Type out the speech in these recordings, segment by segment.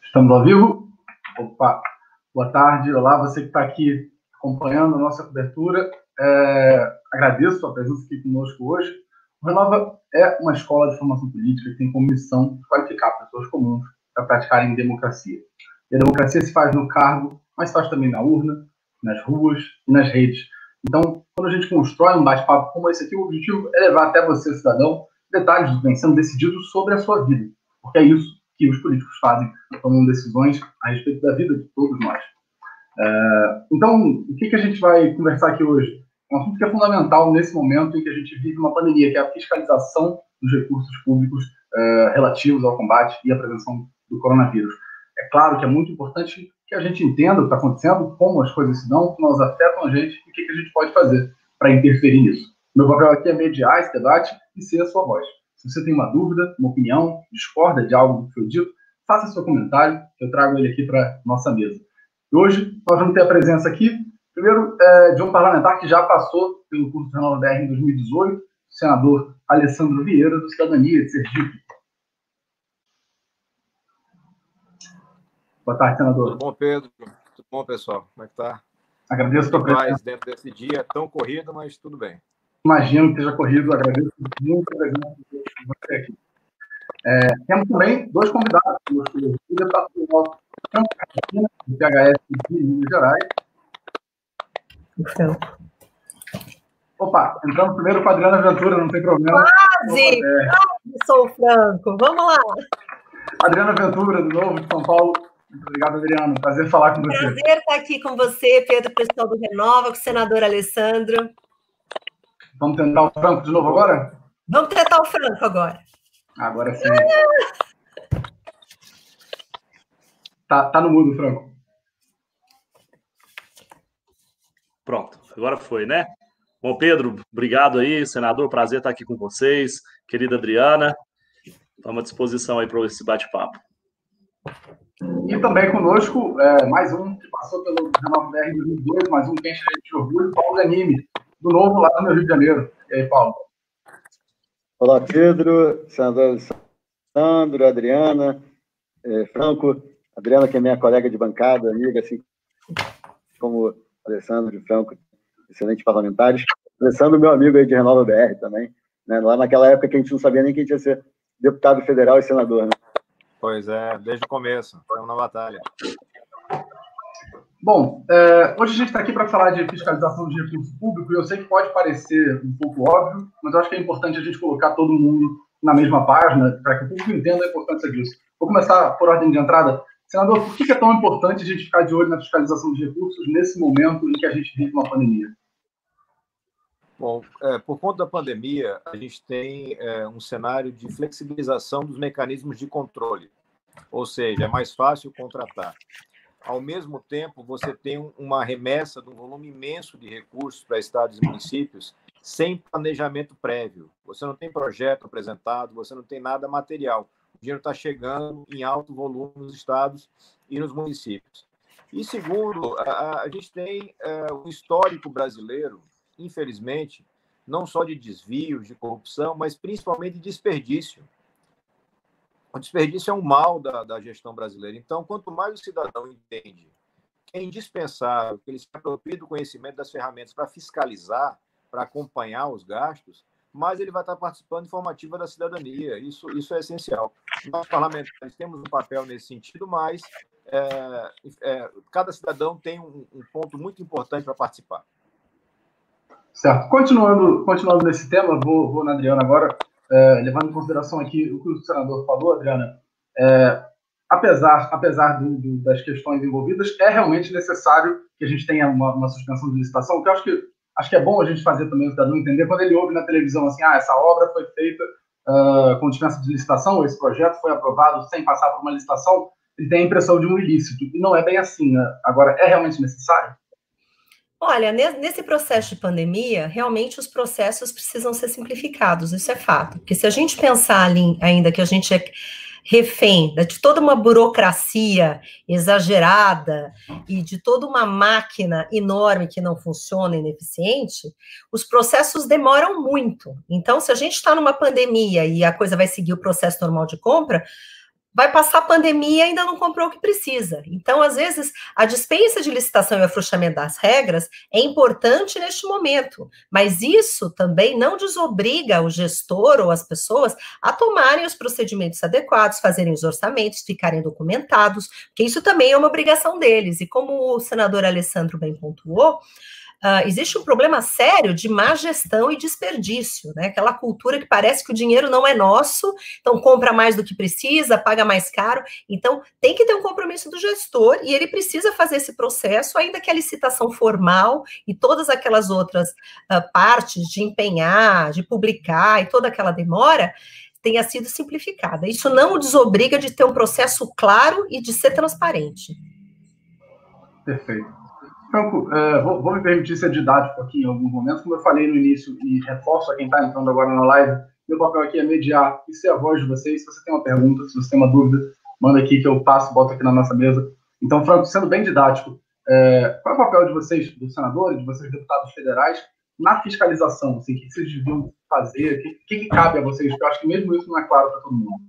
Estamos ao vivo? Opa, boa tarde, olá, você que está aqui acompanhando a nossa cobertura. Agradeço a presença aqui conosco hoje. O Renova é uma escola de formação política que tem como missão qualificar pessoas comuns para praticarem democracia. E a democracia se faz no cargo, mas se faz também na urna, nas ruas e nas redes. Então, quando a gente constrói um bate-papo como esse aqui, o objetivo é levar até você, cidadão, detalhes do que vem sendo decidido sobre a sua vida. Porque é isso que os políticos fazem, tomando decisões a respeito da vida de todos nós. Então, o que a gente vai conversar aqui hoje? Um assunto que é fundamental nesse momento em que a gente vive uma pandemia, que é a fiscalização dos recursos públicos relativos ao combate e à prevenção do coronavírus. É claro que é muito importante que a gente entenda o que está acontecendo, como as coisas se dão, como elas afetam a gente e o que a gente pode fazer para interferir nisso. Meu papel aqui é mediar esse debate e ser a sua voz. Se você tem uma dúvida, uma opinião, discorda de algo que foi dito, faça seu comentário, que eu trago ele aqui para nossa mesa. E hoje nós vamos ter a presença aqui, primeiro, de um parlamentar que já passou pelo curso do Renova BR em 2018, o senador Alessandro Vieira, do Cidadania de Sergipe. Boa tarde, senador. Tudo bom, Pedro? Tudo bom, pessoal? Como é que tá? Agradeço a sua presença. Dentro desse dia tão corrido, mas tudo bem. Imagino que seja corrido, agradeço muito a presença de você aqui. Temos também dois convidados, o deputado federal do PHS de Minas Gerais. Opa, entramos primeiro com a Adriana Ventura, não tem problema. Quase sou o Franco, vamos lá. Adriana Ventura, do Novo de São Paulo. Muito obrigado, Adriana. Prazer falar com você. Prazer estar aqui com você, Pedro, pessoal do Renova, com o senador Alessandro. Vamos tentar o Franco de novo agora? Vamos tentar o Franco agora. Agora sim. Tá no mudo, Franco. Pronto, agora foi, né? Bom, Pedro, obrigado aí, senador, prazer estar aqui com vocês. Querida Adriana, estamos à disposição aí para esse bate-papo. E também conosco, mais um que passou pelo Renova BR em 2002, mais um que enche de orgulho, Paulo Ganimi, do Novo, lá no Rio de Janeiro. E aí, Paulo? Olá, Pedro, senador Alessandro, Adriana, Franco. Adriana, que é minha colega de bancada, amiga, assim como Alessandro e Franco, excelentes parlamentares. Alessandro, meu amigo aí de Renova BR também, né? Lá naquela época que a gente não sabia nem quem ia ser deputado federal e senador, né? Pois é, desde o começo, estamos na batalha. Bom, hoje a gente está aqui para falar de fiscalização de recursos públicos, e eu sei que pode parecer um pouco óbvio, mas eu acho que é importante a gente colocar todo mundo na mesma página, para que o público entenda a importância disso. Vou começar por ordem de entrada. Senador, por que é tão importante a gente ficar de olho na fiscalização de recursos nesse momento em que a gente vive uma pandemia? Bom, por conta da pandemia, a gente tem um cenário de flexibilização dos mecanismos de controle, ou seja, é mais fácil contratar. Ao mesmo tempo, você tem uma remessa de um volume imenso de recursos para estados e municípios sem planejamento prévio. Você não tem projeto apresentado, você não tem nada material. O dinheiro está chegando em alto volume nos estados e nos municípios. E segundo, a gente tem um histórico brasileiro, infelizmente, não só de desvios, de corrupção, mas principalmente de desperdício. O desperdício é um mal da gestão brasileira. Então, quanto mais o cidadão entende que é indispensável que ele se aproprie do conhecimento das ferramentas para fiscalizar, para acompanhar os gastos, mais ele vai estar participando informativa da cidadania. Isso é essencial. Nós, parlamentares, temos um papel nesse sentido, mas cada cidadão tem um ponto muito importante para participar. Certo. Continuando nesse tema, vou na Adriana agora, levando em consideração aqui o que o senador falou, Adriana, apesar das questões envolvidas, é realmente necessário que a gente tenha uma suspensão de licitação, que eu acho que é bom a gente fazer também o cidadão entender, quando ele ouve na televisão assim, essa obra foi feita com dispensa de licitação, ou esse projeto foi aprovado sem passar por uma licitação, ele tem a impressão de um ilícito, e não é bem assim, né? Agora, é realmente necessário? Olha, nesse processo de pandemia, realmente os processos precisam ser simplificados, isso é fato. Porque se a gente pensar ali ainda que a gente é refém de toda uma burocracia exagerada e de toda uma máquina enorme que não funciona, ineficiente, os processos demoram muito. Então, se a gente está numa pandemia e a coisa vai seguir o processo normal de compra, vai passar a pandemia e ainda não comprou o que precisa. Então, às vezes, a dispensa de licitação e o afrouxamento das regras é importante neste momento, mas isso também não desobriga o gestor ou as pessoas a tomarem os procedimentos adequados, fazerem os orçamentos, ficarem documentados, porque isso também é uma obrigação deles. E como o senador Alessandro bem pontuou, existe um problema sério de má gestão e desperdício, né? Aquela cultura que parece que o dinheiro não é nosso, então compra mais do que precisa, paga mais caro. Então, tem que ter um compromisso do gestor e ele precisa fazer esse processo, ainda que a licitação formal e todas aquelas outras partes de empenhar, de publicar e toda aquela demora tenha sido simplificada. Isso não o desobriga de ter um processo claro e de ser transparente. Perfeito. Franco, vou me permitir ser didático aqui em alguns momentos, como eu falei no início, e reforço a quem está entrando agora na live, meu papel aqui é mediar e ser a voz de vocês. Se você tem uma pergunta, se você tem uma dúvida, manda aqui que eu passo, boto aqui na nossa mesa. Então, Franco, sendo bem didático, qual é o papel de vocês, dos senadores, de vocês, deputados federais, na fiscalização? Assim, o que vocês deviam fazer? O que cabe a vocês? Porque eu acho que mesmo isso não é claro para todo mundo.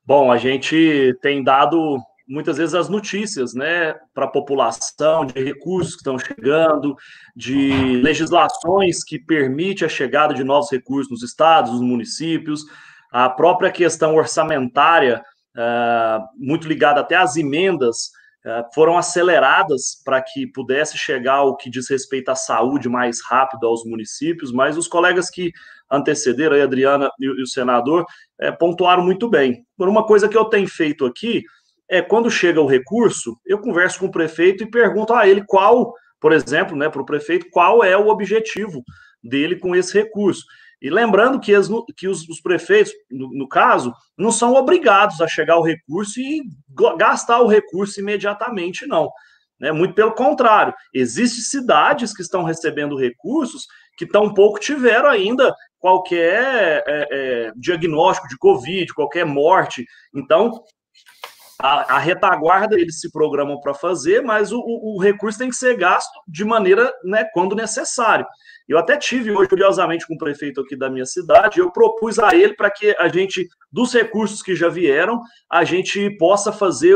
Bom, a gente tem dado muitas vezes as notícias, né, para a população, de recursos que estão chegando, de legislações que permitem a chegada de novos recursos nos estados, nos municípios, a própria questão orçamentária, muito ligada até às emendas, foram aceleradas para que pudesse chegar ao que diz respeito à saúde mais rápido aos municípios, mas os colegas que antecederam, a Adriana e o senador, pontuaram muito bem. Por uma coisa que eu tenho feito aqui, quando chega o recurso, eu converso com o prefeito e pergunto a ele qual, por exemplo, né, para o prefeito, qual é o objetivo dele com esse recurso. E lembrando que os prefeitos, no caso, não são obrigados a chegar ao recurso e gastar o recurso imediatamente, não. Né? Muito pelo contrário, existem cidades que estão recebendo recursos que tampouco tiveram ainda qualquer diagnóstico de Covid, qualquer morte. Então, a retaguarda eles se programam para fazer, mas o recurso tem que ser gasto de maneira, né, quando necessário. Eu até tive hoje, curiosamente, com o prefeito aqui da minha cidade, eu propus a ele para que a gente, dos recursos que já vieram, a gente possa fazer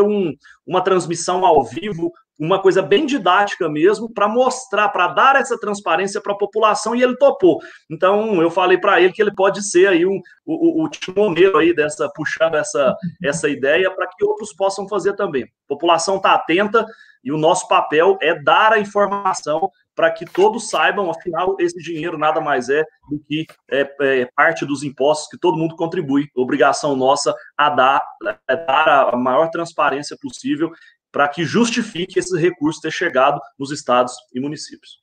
uma transmissão ao vivo, uma coisa bem didática mesmo, para mostrar, para dar essa transparência para a população, e ele topou. Então, eu falei para ele que ele pode ser aí o timoneiro aí puxando essa ideia para que outros possam fazer também. A população está atenta e o nosso papel é dar a informação para que todos saibam, afinal, esse dinheiro nada mais é do que parte dos impostos que todo mundo contribui. Obrigação nossa a dar a maior transparência possível para que justifique esse recurso ter chegado nos estados e municípios.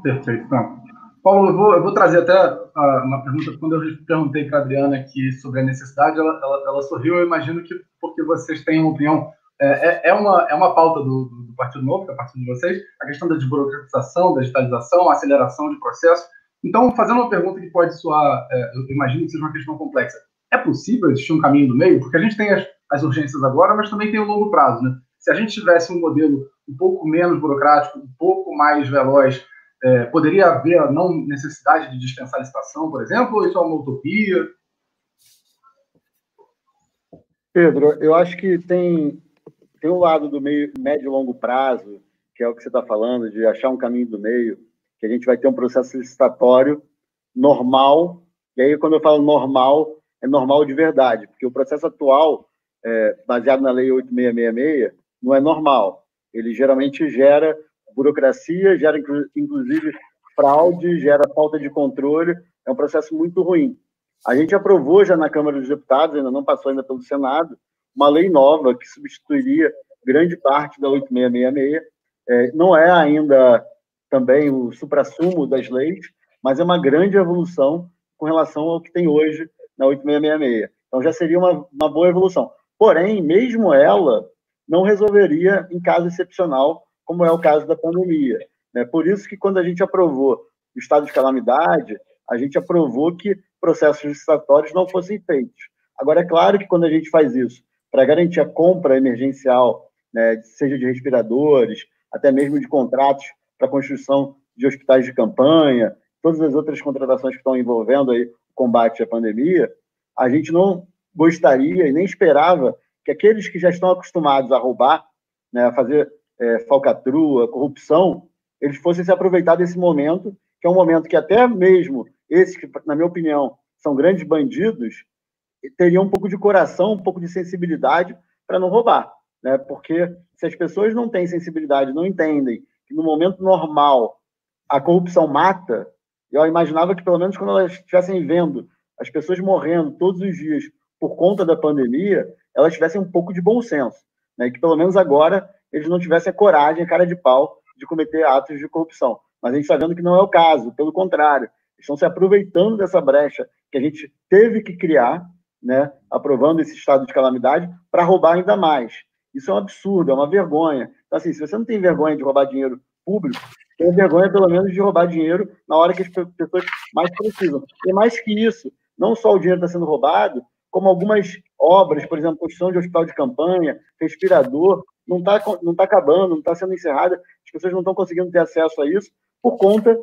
Perfeito. Então, Paulo, eu vou trazer até uma pergunta. Quando eu perguntei para a Adriana aqui sobre a necessidade, ela sorriu. Eu imagino que porque vocês têm uma opinião. É uma pauta do Partido Novo, que é o partido de vocês, a questão da desburocratização, da digitalização, a aceleração de processo. Então, fazendo uma pergunta que pode soar, eu imagino que seja uma questão complexa. É possível existir um caminho do meio? Porque a gente tem as urgências agora, mas também tem o longo prazo, né? Se a gente tivesse um modelo um pouco menos burocrático, um pouco mais veloz, poderia haver a não necessidade de dispensar a licitação, por exemplo, ou isso é uma utopia? Pedro, eu acho que tem um lado do médio e longo prazo, que é o que você está falando, de achar um caminho do meio, que a gente vai ter um processo licitatório normal, e aí quando eu falo normal, é normal de verdade, porque o processo atual, baseado na Lei 8666, não é normal. Ele geralmente gera burocracia, gera inclusive fraude, gera falta de controle, é um processo muito ruim. A gente aprovou já na Câmara dos Deputados, ainda não passou ainda pelo Senado, uma lei nova que substituiria grande parte da 8666. Não é ainda também o suprassumo das leis, mas é uma grande evolução com relação ao que tem hoje na 8666. Então, já seria uma boa evolução. Porém, mesmo ela não resolveria em caso excepcional, como é o caso da pandemia. Por isso que, quando a gente aprovou o estado de calamidade, a gente aprovou que processos licitatórios não fossem feitos. Agora, é claro que quando a gente faz isso para garantir a compra emergencial, né, seja de respiradores, até mesmo de contratos para construção de hospitais de campanha, todas as outras contratações que estão envolvendo aí o combate à pandemia, a gente não gostaria e nem esperava que aqueles que já estão acostumados a roubar, né, a fazer falcatrua, corrupção, eles fossem se aproveitar desse momento, que é um momento que até mesmo esses que, na minha opinião, são grandes bandidos, teriam um pouco de coração, um pouco de sensibilidade para não roubar, né? Porque se as pessoas não têm sensibilidade, não entendem que no momento normal a corrupção mata, eu imaginava que pelo menos quando elas estivessem vendo as pessoas morrendo todos os dias por conta da pandemia, elas tivessem um pouco de bom senso, né? E que pelo menos agora eles não tivessem a coragem, a cara de pau de cometer atos de corrupção. Mas a gente está vendo que não é o caso, pelo contrário, estão se aproveitando dessa brecha que a gente teve que criar, né, aprovando esse estado de calamidade, para roubar ainda mais. Isso é um absurdo, é uma vergonha. Então, assim, se você não tem vergonha de roubar dinheiro público, tem vergonha, pelo menos, de roubar dinheiro na hora que as pessoas mais precisam. E mais que isso, não só o dinheiro está sendo roubado, como algumas obras, por exemplo, construção de hospital de campanha, respirador, não tá acabando, não está sendo encerrada, as pessoas não estão conseguindo ter acesso a isso por conta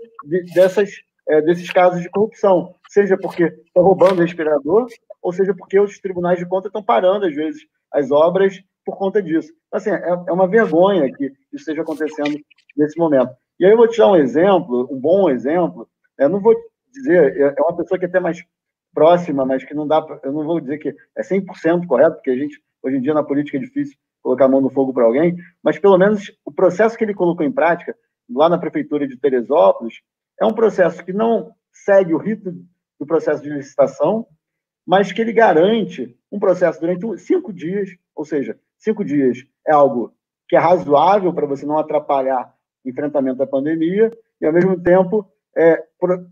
desses casos de corrupção, seja porque estão roubando respirador, ou seja porque os tribunais de contas estão parando, às vezes, as obras por conta disso. Assim, é uma vergonha que isso esteja acontecendo nesse momento. E aí eu vou te dar um exemplo, um bom exemplo, eu não vou dizer, é uma pessoa que é até mais próxima, mas que não dá, eu não vou dizer que é 100% correto, porque a gente, hoje em dia, na política é difícil colocar a mão no fogo para alguém, mas pelo menos o processo que ele colocou em prática, lá na prefeitura de Teresópolis, é um processo que não segue o rito do processo de licitação, mas que ele garante um processo durante 5 dias, ou seja, 5 dias é algo que é razoável para você não atrapalhar o enfrentamento da pandemia, e, ao mesmo tempo,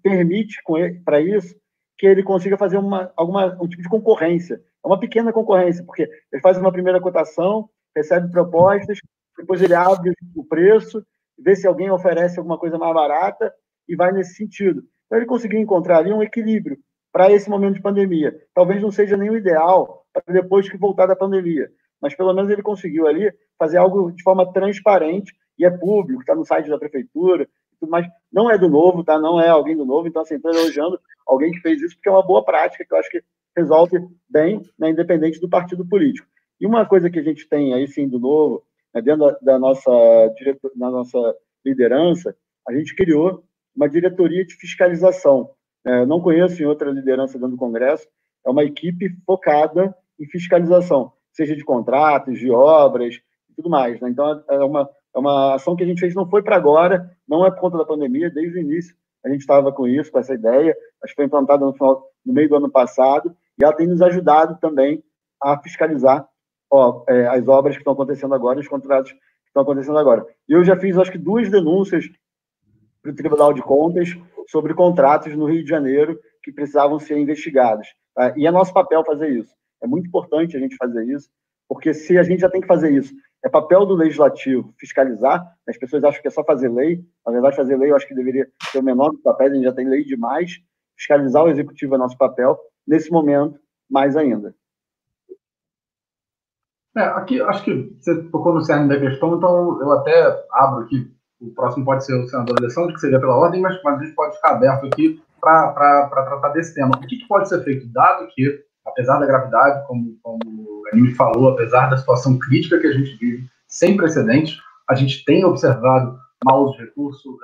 permite para isso que ele consiga fazer um tipo de concorrência. É uma pequena concorrência, porque ele faz uma primeira cotação, recebe propostas, depois ele abre o preço, vê se alguém oferece alguma coisa mais barata e vai nesse sentido. Então, ele conseguiu encontrar ali um equilíbrio para esse momento de pandemia. Talvez não seja nem o ideal para depois que voltar da pandemia, mas pelo menos ele conseguiu ali fazer algo de forma transparente e é público, está no site da prefeitura e tudo mais. Não é do Novo, tá? Não é alguém do Novo, então assim, estou elogiando alguém que fez isso porque é uma boa prática que eu acho que resolve bem, né, independente do partido político. E uma coisa que a gente tem aí sim do Novo, né, dentro da nossa liderança, a gente criou uma diretoria de fiscalização. Não conheço em outra liderança dentro do Congresso, é uma equipe focada em fiscalização, seja de contratos, de obras e tudo mais, né? Então, é uma ação que a gente fez, não foi para agora, não é por conta da pandemia, desde o início a gente estava com isso, com essa ideia, acho que foi implantada no meio do ano passado, e ela tem nos ajudado também a fiscalizar as obras que estão acontecendo agora, os contratos que estão acontecendo agora. Eu já fiz, acho que, 2 denúncias para o Tribunal de Contas sobre contratos no Rio de Janeiro que precisavam ser investigados. Tá? E é nosso papel fazer isso. É muito importante a gente fazer isso, porque se a gente já tem que fazer isso, é papel do legislativo fiscalizar, as pessoas acham que é só fazer lei, na verdade fazer lei eu acho que deveria ser o menor dos papéis, a gente já tem lei demais, fiscalizar o executivo é nosso papel, nesse momento, mais ainda. Aqui, acho que você tocou no cerne da questão, então eu até abro aqui. O próximo pode ser o senador Alessandro, que seria pela ordem, mas a gente pode ficar aberto aqui para tratar desse tema. O que pode ser feito, dado que, apesar da gravidade, como o Ganime falou, apesar da situação crítica que a gente vive, sem precedentes, a gente tem observado mau uso de recursos,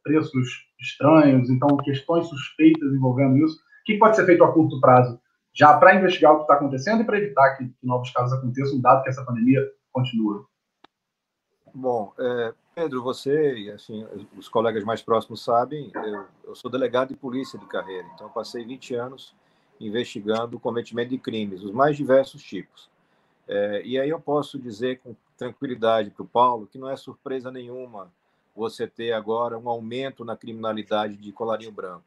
preços estranhos, então questões suspeitas envolvendo isso. O que pode ser feito a curto prazo, já para investigar o que está acontecendo e para evitar que novos casos aconteçam, dado que essa pandemia continua? Bom, Pedro, você e assim, os colegas mais próximos sabem, eu sou delegado de polícia de carreira, então eu passei 20 anos investigando o cometimento de crimes, os mais diversos tipos. E aí eu posso dizer com tranquilidade para o Paulo que não é surpresa nenhuma você ter agora um aumento na criminalidade de colarinho branco.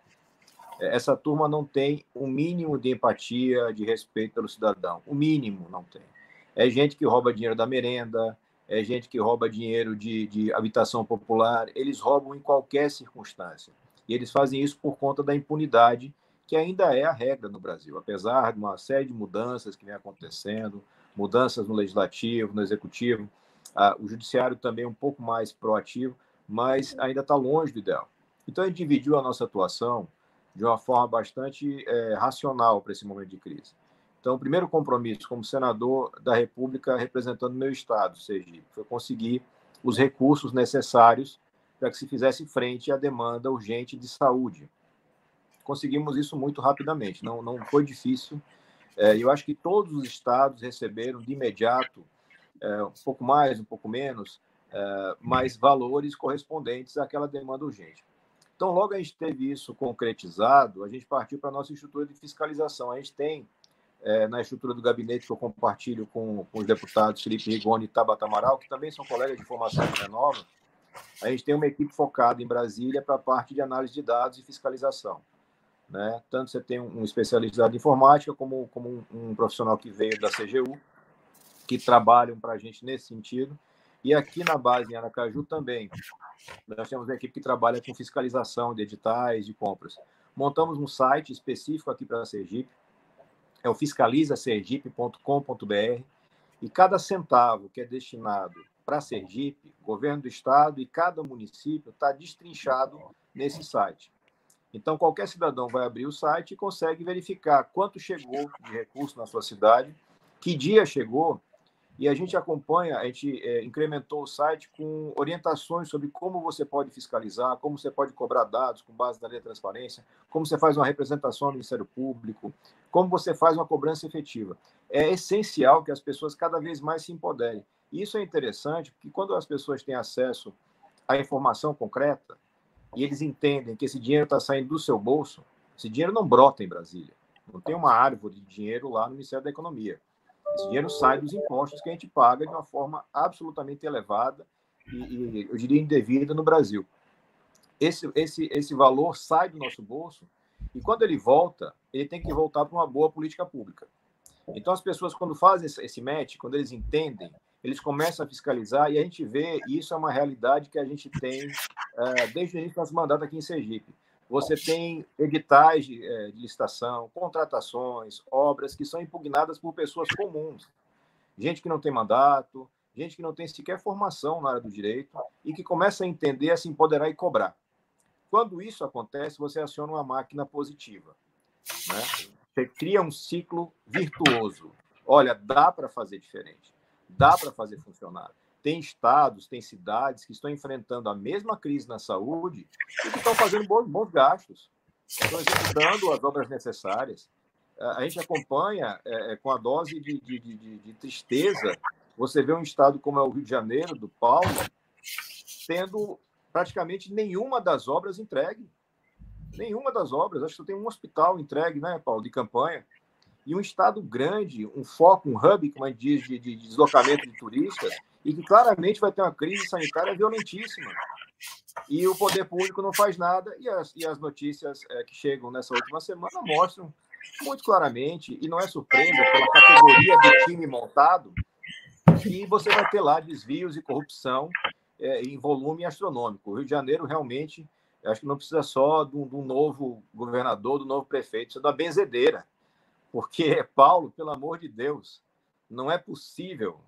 Essa turma não tem o mínimo de empatia, de respeito pelo cidadão. O mínimo não tem. É gente que rouba dinheiro da merenda, é gente que rouba dinheiro de habitação popular, eles roubam em qualquer circunstância. E eles fazem isso por conta da impunidade, que ainda é a regra no Brasil, apesar de uma série de mudanças que vem acontecendo, mudanças no legislativo, no executivo, o judiciário também é um pouco mais proativo, mas ainda está longe do ideal. Então, a gente dividiu a nossa atuação de uma forma bastante racional para esse momento de crise. Então, o primeiro compromisso como senador da República representando o meu estado, Sergipe, foi conseguir os recursos necessários para que se fizesse frente à demanda urgente de saúde. Conseguimos isso muito rapidamente, não foi difícil. Eu acho que todos os estados receberam de imediato, um pouco mais, um pouco menos, mas valores correspondentes àquela demanda urgente. Então, logo a gente teve isso concretizado, a gente partiu para a nossa estrutura de fiscalização. A gente tem, na estrutura do gabinete que eu compartilho com os deputados Felipe Rigoni e Tabata Amaral, que também são colegas de formação de Renova, a gente tem uma equipe focada em Brasília para a parte de análise de dados e fiscalização. Né? Tanto você tem um especialista de informática, como um profissional que veio da CGU, que trabalham para a gente nesse sentido. E aqui na base, em Aracaju, também. Nós temos uma equipe que trabalha com fiscalização de editais, de compras. Montamos um site específico aqui para Sergipe, é o fiscalizasergipe.com.br, e cada centavo que é destinado para Sergipe, governo do estado e cada município está destrinchado nesse site. Então, qualquer cidadão vai abrir o site e consegue verificar quanto chegou de recurso na sua cidade, que dia chegou, e a gente acompanha, a gente incrementou o site com orientações sobre como você pode fiscalizar, como você pode cobrar dados com base na lei de transparência, como você faz uma representação no Ministério Público, como você faz uma cobrança efetiva. É essencial que as pessoas cada vez mais se empoderem. E isso é interessante, porque quando as pessoas têm acesso à informação concreta, e eles entendem que esse dinheiro está saindo do seu bolso, esse dinheiro não brota em Brasília. Não tem uma árvore de dinheiro lá no Ministério da Economia. Esse dinheiro sai dos impostos que a gente paga de uma forma absolutamente elevada e eu diria, indevida no Brasil. Esse valor sai do nosso bolso e, quando ele volta, ele tem que voltar para uma boa política pública. Então, as pessoas, quando fazem esse match, quando eles entendem, eles começam a fiscalizar e a gente vê, e isso é uma realidade que a gente tem desde o início do nosso mandato aqui em Sergipe. Você tem editais de licitação, contratações, obras que são impugnadas por pessoas comuns. Gente que não tem mandato, gente que não tem sequer formação na área do direito e que começa a entender, a se empoderar e cobrar. Quando isso acontece, você aciona uma máquina positiva. Né? Você cria um ciclo virtuoso. Olha, dá para fazer diferente. Dá para fazer funcionar. Tem estados, tem cidades que estão enfrentando a mesma crise na saúde e que estão fazendo bons gastos. Estão executando as obras necessárias. A gente acompanha com a dose de tristeza. Você vê um estado como é o Rio de Janeiro, do Paulo, tendo praticamente nenhuma das obras entregue. Nenhuma das obras. Acho que só tem um hospital entregue, né, Paulo, de campanha. E um estado grande, um foco, um hub, como a gente diz, de deslocamento de turistas, e que claramente vai ter uma crise sanitária violentíssima. E o poder público não faz nada, e as notícias que chegam nessa última semana mostram muito claramente, e não é surpresa pela categoria de time montado, que você vai ter lá desvios e corrupção em volume astronômico. O Rio de Janeiro realmente, acho que não precisa só de um novo governador, do novo prefeito, precisa da benzedeira. Porque, Paulo, pelo amor de Deus, não é possível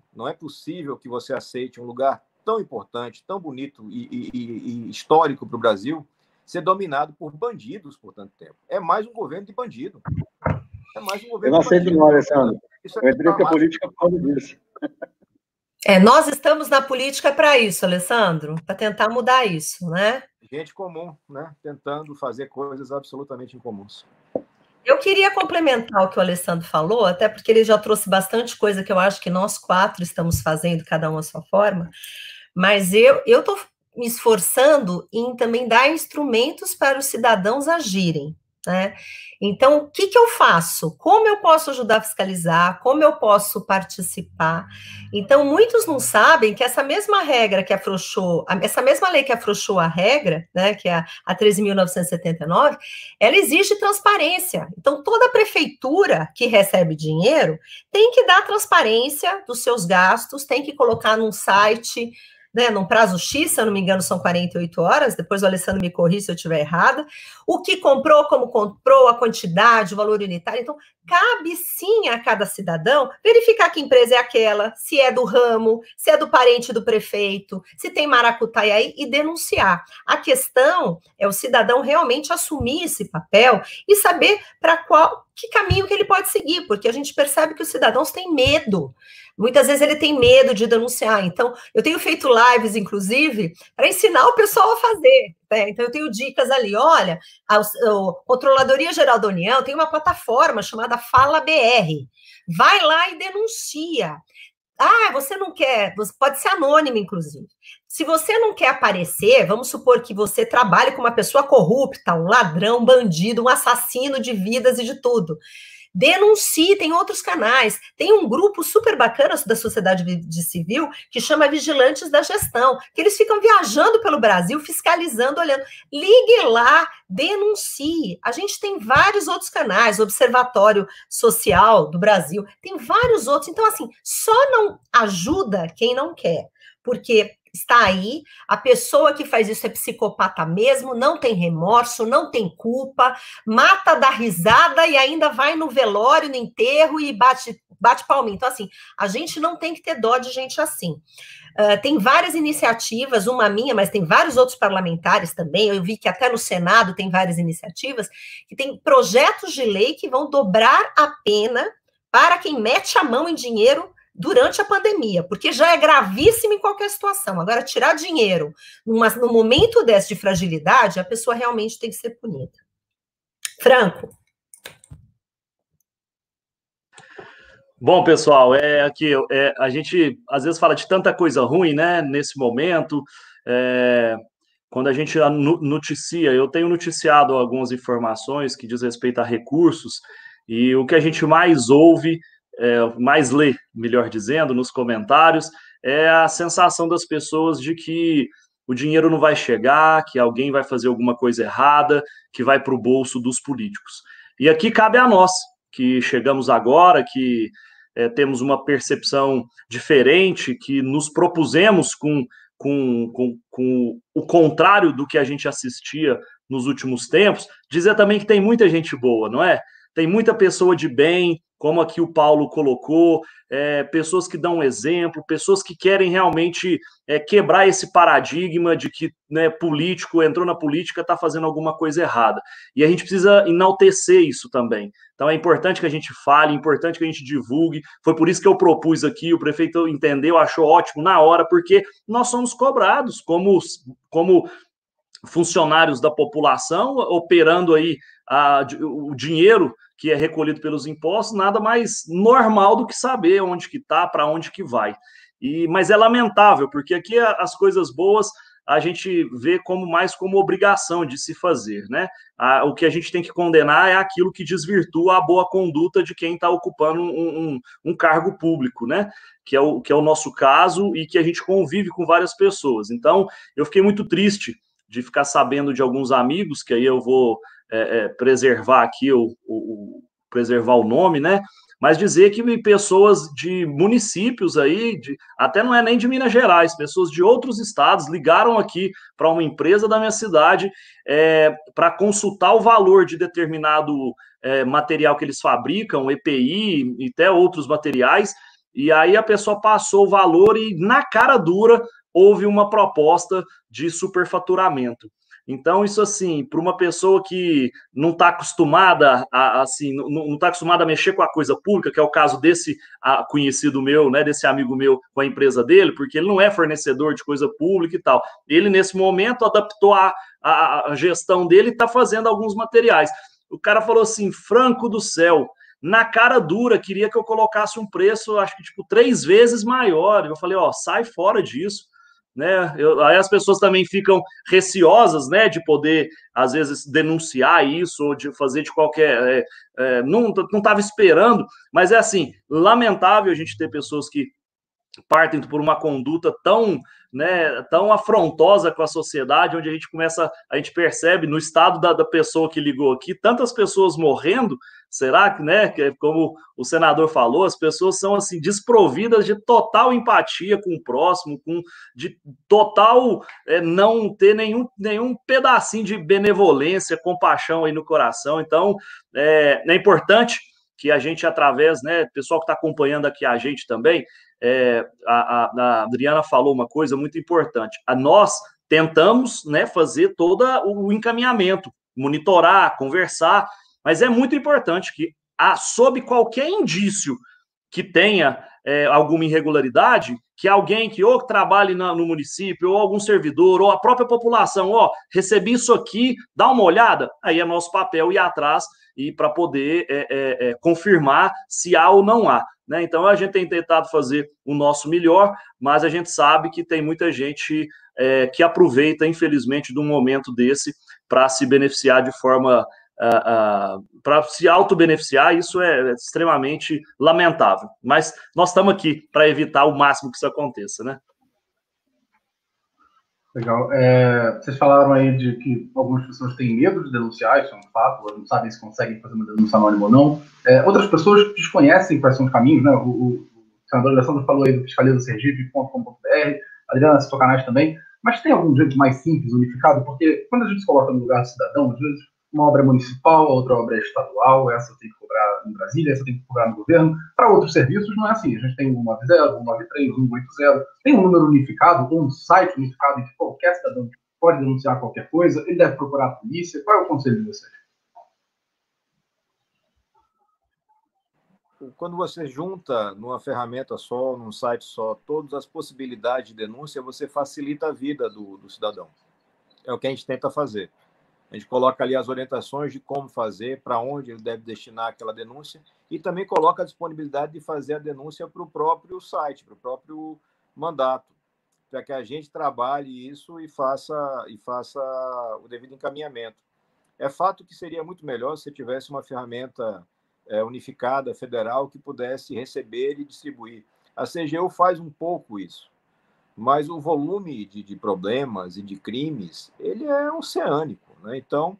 que você aceite um lugar tão importante, tão bonito e histórico para o Brasil ser dominado por bandidos por tanto tempo. É mais um governo de bandido. É mais um governo Eu não aceito não, Alessandro. Eu entrei com a política por causa disso. Nós estamos na política para isso, Alessandro, para tentar mudar isso, né? Gente comum, né? Tentando fazer coisas absolutamente incomuns. Eu queria complementar o que o Alessandro falou, até porque ele já trouxe bastante coisa que eu acho que nós quatro estamos fazendo, cada um à sua forma, mas eu estou me esforçando em também dar instrumentos para os cidadãos agirem, né? Então, o que eu faço? Como eu posso ajudar a fiscalizar? Como eu posso participar? Então, muitos não sabem que essa mesma regra que afrouxou, essa mesma lei que afrouxou a regra, né, que é a 13.979, ela exige transparência. Então, toda prefeitura que recebe dinheiro tem que dar transparência dos seus gastos, tem que colocar num site né, num prazo X, se eu não me engano, são 48 horas, depois o Alessandro me corrige se eu estiver errada, o que comprou, como comprou, a quantidade, o valor unitário. Então, cabe sim a cada cidadão verificar que empresa é aquela, se é do ramo, se é do parente do prefeito, se tem maracutaia e denunciar. A questão é o cidadão realmente assumir esse papel e saber para que caminho que ele pode seguir, porque a gente percebe que os cidadãos têm medo. Muitas vezes ele tem medo de denunciar. Então, eu tenho feito lives, inclusive, para ensinar o pessoal a fazer. Né? Então, eu tenho dicas ali. Olha, a Controladoria Geral da União tem uma plataforma chamada Fala BR. Vai lá e denuncia. Ah, você não quer, pode ser anônimo, inclusive. Se você não quer aparecer, vamos supor que você trabalhe com uma pessoa corrupta, um ladrão, um bandido, um assassino de vidas e de tudo. Denuncie, tem outros canais. Tem um grupo super bacana da sociedade civil que chama Vigilantes da Gestão, que eles ficam viajando pelo Brasil, fiscalizando, olhando. Ligue lá, denuncie. A gente tem vários outros canais, Observatório Social do Brasil, tem vários outros. Então, assim, só não ajuda quem não quer, porque está aí, a pessoa que faz isso é psicopata mesmo, não tem remorso, não tem culpa, mata, dá risada e ainda vai no velório, no enterro e bate palminha. Então, assim, a gente não tem que ter dó de gente assim. Tem várias iniciativas, uma minha, mas tem vários outros parlamentares também, eu vi que até no Senado tem várias iniciativas, que tem projetos de lei que vão dobrar a pena para quem mete a mão em dinheiro durante a pandemia, porque já é gravíssimo em qualquer situação. Agora, tirar dinheiro no momento desse de fragilidade, a pessoa realmente tem que ser punida. Franco. Bom, pessoal, a gente às vezes fala de tanta coisa ruim, né, nesse momento, quando a gente noticia, eu tenho noticiado algumas informações que diz respeito a recursos, e o que a gente mais ouve, mais lê, melhor dizendo, nos comentários, é a sensação das pessoas de que o dinheiro não vai chegar, que alguém vai fazer alguma coisa errada, que vai para o bolso dos políticos. E aqui cabe a nós, que chegamos agora, que temos uma percepção diferente, que nos propusemos com o contrário do que a gente assistia nos últimos tempos, dizer também que tem muita gente boa, não é? Tem muita pessoa de bem, como aqui o Paulo colocou, pessoas que dão exemplo, pessoas que querem realmente quebrar esse paradigma de que, né, político entrou na política, está fazendo alguma coisa errada. E a gente precisa enaltecer isso também. Então é importante que a gente fale, é importante que a gente divulgue. Foi por isso que eu propus aqui, o prefeito entendeu, achou ótimo na hora, porque nós somos cobrados como funcionários da população, operando aí o dinheiro que é recolhido pelos impostos, nada mais normal do que saber onde que está, para onde que vai. Mas é lamentável, porque aqui as coisas boas a gente vê mais como obrigação de se fazer, né? O que a gente tem que condenar é aquilo que desvirtua a boa conduta de quem está ocupando um cargo público, né? Que é o nosso caso e que a gente convive com várias pessoas. Então, eu fiquei muito triste de ficar sabendo de alguns amigos, que aí eu vou preservar aqui, preservar o nome, né? Mas dizer que pessoas de municípios aí, até não é nem de Minas Gerais, pessoas de outros estados ligaram aqui para uma empresa da minha cidade para consultar o valor de determinado material que eles fabricam, EPI e até outros materiais, e aí a pessoa passou o valor e na cara dura houve uma proposta de superfaturamento. Então, isso assim, para uma pessoa que não está acostumada não está acostumada a mexer com a coisa pública, que é o caso desse conhecido meu, né, desse amigo meu com a empresa dele, porque ele não é fornecedor de coisa pública e tal. Ele, nesse momento, adaptou a gestão dele e está fazendo alguns materiais. O cara falou assim, Franco do céu, na cara dura, queria que eu colocasse um preço, acho que tipo 3 vezes maior. Eu falei, sai fora disso. Né? Aí as pessoas também ficam receosas, né, de poder, às vezes, denunciar isso ou de fazer de qualquer... não estava esperando, mas é assim, lamentável a gente ter pessoas que partem por uma conduta tão, né, tão afrontosa com a sociedade, onde a gente percebe no estado da pessoa que ligou aqui, tantas pessoas morrendo. Será que, né, como o senador falou, as pessoas são assim desprovidas de total empatia com o próximo, de total não ter nenhum pedacinho de benevolência, compaixão aí no coração. Então, é importante que a gente, através, né, pessoal que está acompanhando aqui a gente também, a Adriana falou uma coisa muito importante. Nós tentamos, né, fazer todo o encaminhamento, monitorar, conversar, mas é muito importante que, sob qualquer indício que tenha alguma irregularidade, que alguém que ou trabalhe no município, ou algum servidor, ou a própria população, recebi isso aqui, dá uma olhada, aí é nosso papel ir atrás e para poder confirmar se há ou não há. Né? Então, a gente tem tentado fazer o nosso melhor, mas a gente sabe que tem muita gente que aproveita, infelizmente, de um momento desse para se beneficiar de forma... para se auto-beneficiar. Isso é extremamente lamentável. Mas nós estamos aqui para evitar o máximo que isso aconteça, né? Legal. Vocês falaram aí de que algumas pessoas têm medo de denunciar, isso é um fato, não sabem se conseguem fazer uma denúncia anônima ou não. Outras pessoas desconhecem quais são os caminhos, né? O senador Alessandro falou aí do fiscalizasergipe.com.br, a Adriana citou canais também, mas tem algum jeito mais simples, unificado? Porque quando a gente se coloca no lugar do cidadão, às vezes uma obra é municipal, a outra obra é estadual, essa tem que cobrar em Brasília, essa tem que cobrar no governo. Para outros serviços não é assim. A gente tem o 190, o 193, o 180, tem um número unificado, ou um site unificado em que qualquer cidadão pode denunciar qualquer coisa, ele deve procurar a polícia. Qual é o conselho de vocês? Quando você junta numa ferramenta só, num site só, todas as possibilidades de denúncia, você facilita a vida do cidadão. É o que a gente tenta fazer. A gente coloca ali as orientações de como fazer, para onde ele deve destinar aquela denúncia, e também coloca a disponibilidade de fazer a denúncia para o próprio site, para o próprio mandato, para que a gente trabalhe isso e faça o devido encaminhamento. É fato que seria muito melhor se tivesse uma ferramenta unificada, federal, que pudesse receber e distribuir. A CGU faz um pouco isso, mas o volume de problemas e de crimes, ele é oceânico. Né? Então,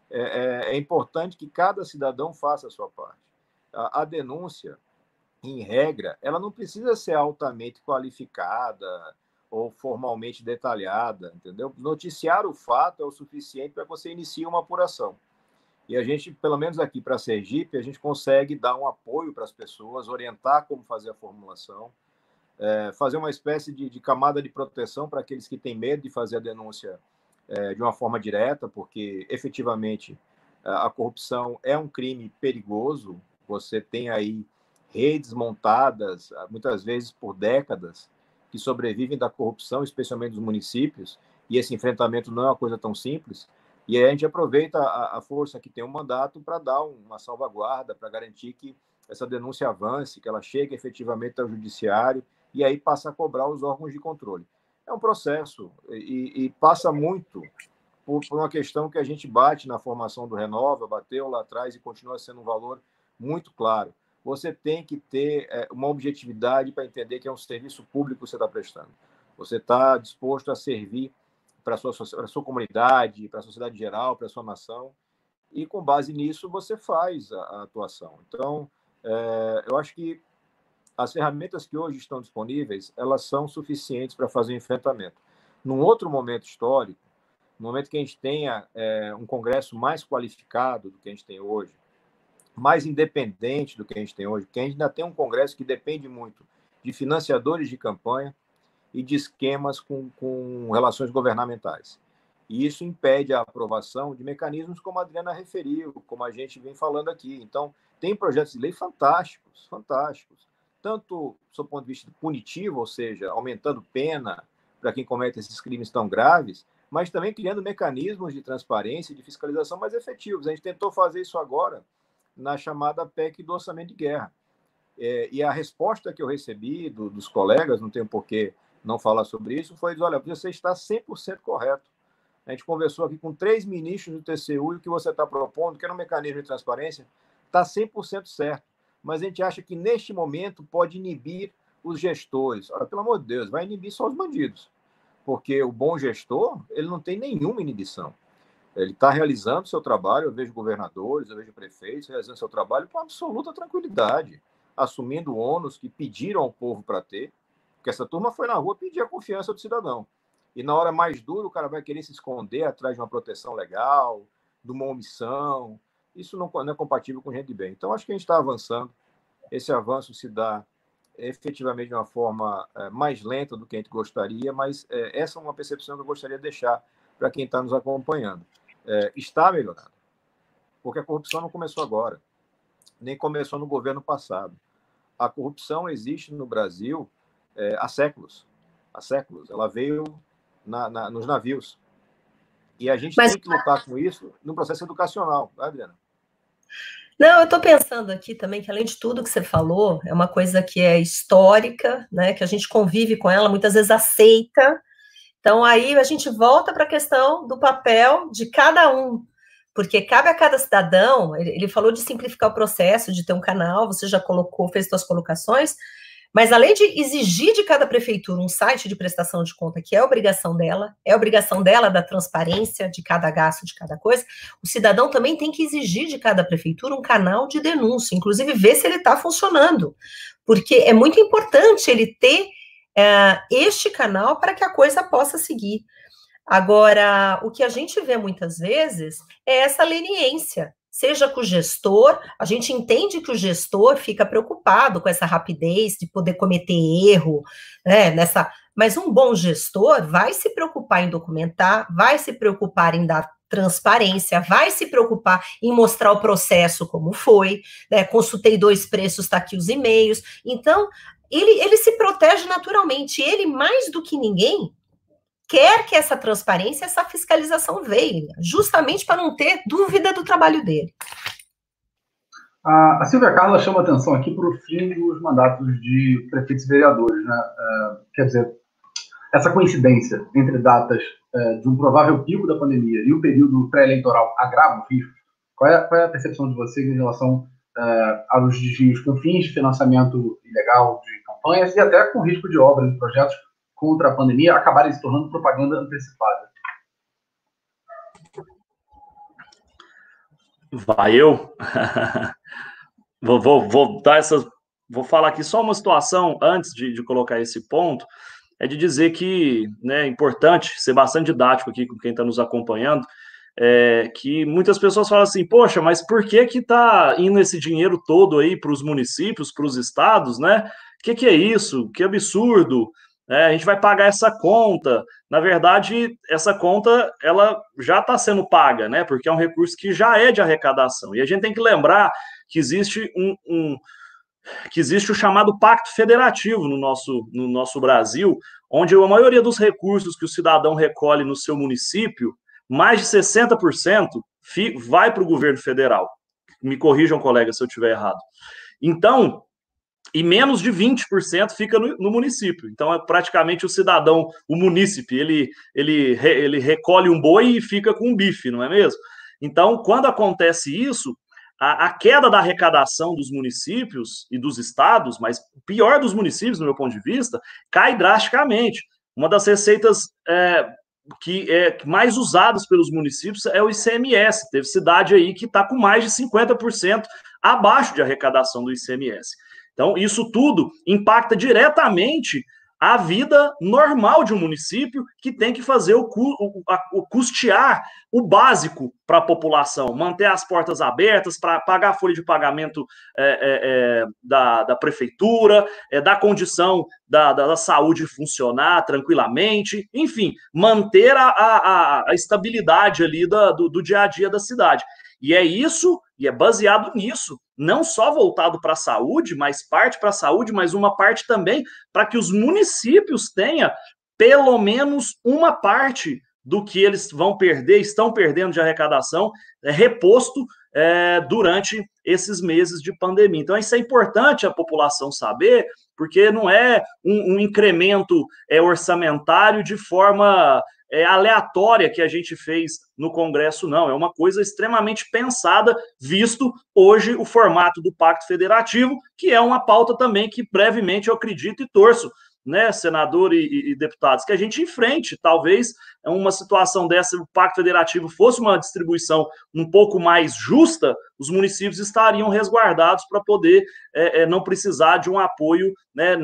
é importante que cada cidadão faça a sua parte. A denúncia, em regra, ela não precisa ser altamente qualificada ou formalmente detalhada, entendeu? Noticiar o fato é o suficiente para que você inicie uma apuração. E a gente, pelo menos aqui para a Sergipe, a gente consegue dar um apoio para as pessoas, orientar como fazer a formulação, fazer uma espécie de camada de proteção para aqueles que têm medo de fazer a denúncia de uma forma direta, porque efetivamente a corrupção é um crime perigoso. Você tem aí redes montadas, muitas vezes por décadas, que sobrevivem da corrupção, especialmente dos municípios, e esse enfrentamento não é uma coisa tão simples. E aí a gente aproveita a força que tem um mandato para dar uma salvaguarda, para garantir que essa denúncia avance, que ela chegue efetivamente ao judiciário, e aí passa a cobrar os órgãos de controle. É um processo e passa muito por uma questão que a gente bate na formação do Renova, bateu lá atrás e continua sendo um valor muito claro. Você tem que ter uma objetividade para entender que é um serviço público que você está prestando. Você está disposto a servir para a sua comunidade, para a sociedade geral, para a sua nação, e com base nisso você faz a atuação. Então, eu acho que as ferramentas que hoje estão disponíveis, elas são suficientes para fazer o enfrentamento. Num outro momento histórico, no momento que a gente tenha um Congresso mais qualificado do que a gente tem hoje, mais independente do que a gente tem hoje, porque a gente ainda tem um Congresso que depende muito de financiadores de campanha e de esquemas com relações governamentais. E isso impede a aprovação de mecanismos como a Adriana referiu, como a gente vem falando aqui. Então, tem projetos de lei fantásticos, tanto do ponto de vista punitivo, ou seja, aumentando pena para quem comete esses crimes tão graves, mas também criando mecanismos de transparência e de fiscalização mais efetivos. A gente tentou fazer isso agora na chamada PEC do orçamento de guerra. E a resposta que eu recebi dos colegas, não tenho por que não falar sobre isso, foi dizer, olha, você está 100% correto. A gente conversou aqui com 3 ministros do TCU e o que você está propondo, que era um mecanismo de transparência, está 100% certo. Mas a gente acha que, neste momento, pode inibir os gestores, olha, pelo amor de Deus, vai inibir só os bandidos, porque o bom gestor, ele não tem nenhuma inibição. Ele está realizando seu trabalho, eu vejo governadores, eu vejo prefeitos realizando seu trabalho com absoluta tranquilidade, assumindo o ônus que pediram ao povo para ter, porque essa turma foi na rua pedir a confiança do cidadão. E na hora mais dura, o cara vai querer se esconder atrás de uma proteção legal, de uma omissão. Isso não é compatível com gente de bem. Então, acho que a gente está avançando. Esse avanço se dá efetivamente de uma forma mais lenta do que a gente gostaria, mas essa é uma percepção que eu gostaria de deixar para quem está nos acompanhando. Está melhorando, porque a corrupção não começou agora, nem começou no governo passado. A corrupção existe no Brasil há séculos. Há séculos. Ela veio nos navios. E a gente tem que lutar com isso no processo educacional, tá, Adriana? Não, eu estou pensando aqui também que, além de tudo que você falou, é uma coisa que é histórica, né, que a gente convive com ela, muitas vezes aceita. Então, aí a gente volta para a questão do papel de cada um, porque cabe a cada cidadão, ele falou de simplificar o processo, de ter um canal, você já fez suas colocações, mas além de exigir de cada prefeitura um site de prestação de conta, que é obrigação dela da transparência de cada gasto, de cada coisa, o cidadão também tem que exigir de cada prefeitura um canal de denúncia, inclusive ver se ele está funcionando, porque é muito importante ele ter este canal para que a coisa possa seguir. Agora, o que a gente vê muitas vezes é essa leniência, seja com o gestor, a gente entende que o gestor fica preocupado com essa rapidez de poder cometer erro, né, mas um bom gestor vai se preocupar em documentar, vai se preocupar em dar transparência, vai se preocupar em mostrar o processo como foi, né, consultei 2 preços, está aqui os e-mails, então ele se protege naturalmente, ele mais do que ninguém quer que essa transparência, essa fiscalização venha, justamente para não ter dúvida do trabalho dele. A Silvia Carla chama atenção aqui para o fim dos mandatos de prefeitos e vereadores, né? Quer dizer, essa coincidência entre datas de um provável pico da pandemia e o período pré-eleitoral agrava o risco? Qual é a percepção de vocês em relação aos desvios com fins de financiamento ilegal de campanhas e até com risco de obras e projetos contra a pandemia acabarem se tornando propaganda antecipada? Vai eu? Vou falar aqui só uma situação antes de colocar esse ponto, é de dizer que, né, é importante ser bastante didático aqui com quem está nos acompanhando, que muitas pessoas falam assim, poxa, mas por que está indo esse dinheiro todo aí para os municípios, para os estados, né? Que é isso? Que absurdo! A gente vai pagar essa conta. Na verdade, essa conta ela já está sendo paga, né? Porque é um recurso que já é de arrecadação. E a gente tem que lembrar que existe o chamado Pacto Federativo no nosso Brasil, onde a maioria dos recursos que o cidadão recolhe no seu município, mais de 60% vai para o governo federal. Me corrijam, colega, se eu estiver errado. Então, e menos de 20% fica no município. Então, é praticamente o cidadão, o munícipe, ele recolhe um boi e fica com um bife, não é mesmo? Então, quando acontece isso, a queda da arrecadação dos municípios e dos estados, mas pior dos municípios, no meu ponto de vista, cai drasticamente. Uma das receitas mais usadas pelos municípios é o ICMS. Teve cidade aí que está com mais de 50% abaixo de arrecadação do ICMS. Então, isso tudo impacta diretamente a vida normal de um município que tem que fazer custear o básico para a população, manter as portas abertas, para pagar a folha de pagamento da prefeitura, dar condição da saúde funcionar tranquilamente, enfim, manter a estabilidade ali do dia a dia da cidade. E é isso, e é baseado nisso, não só voltado para a saúde, mas parte para a saúde, mas uma parte também para que os municípios tenham pelo menos uma parte do que eles vão perder, estão perdendo de arrecadação, reposto durante esses meses de pandemia. Então, isso é importante a população saber, porque não é um incremento orçamentário de forma aleatória que a gente fez no Congresso, não. É uma coisa extremamente pensada, visto hoje o formato do Pacto Federativo, que é uma pauta também que brevemente eu acredito e torço, né, senador e deputados, que a gente enfrente, talvez, uma situação dessa, o Pacto Federativo fosse uma distribuição um pouco mais justa, os municípios estariam resguardados para poder não precisar de um apoio, né,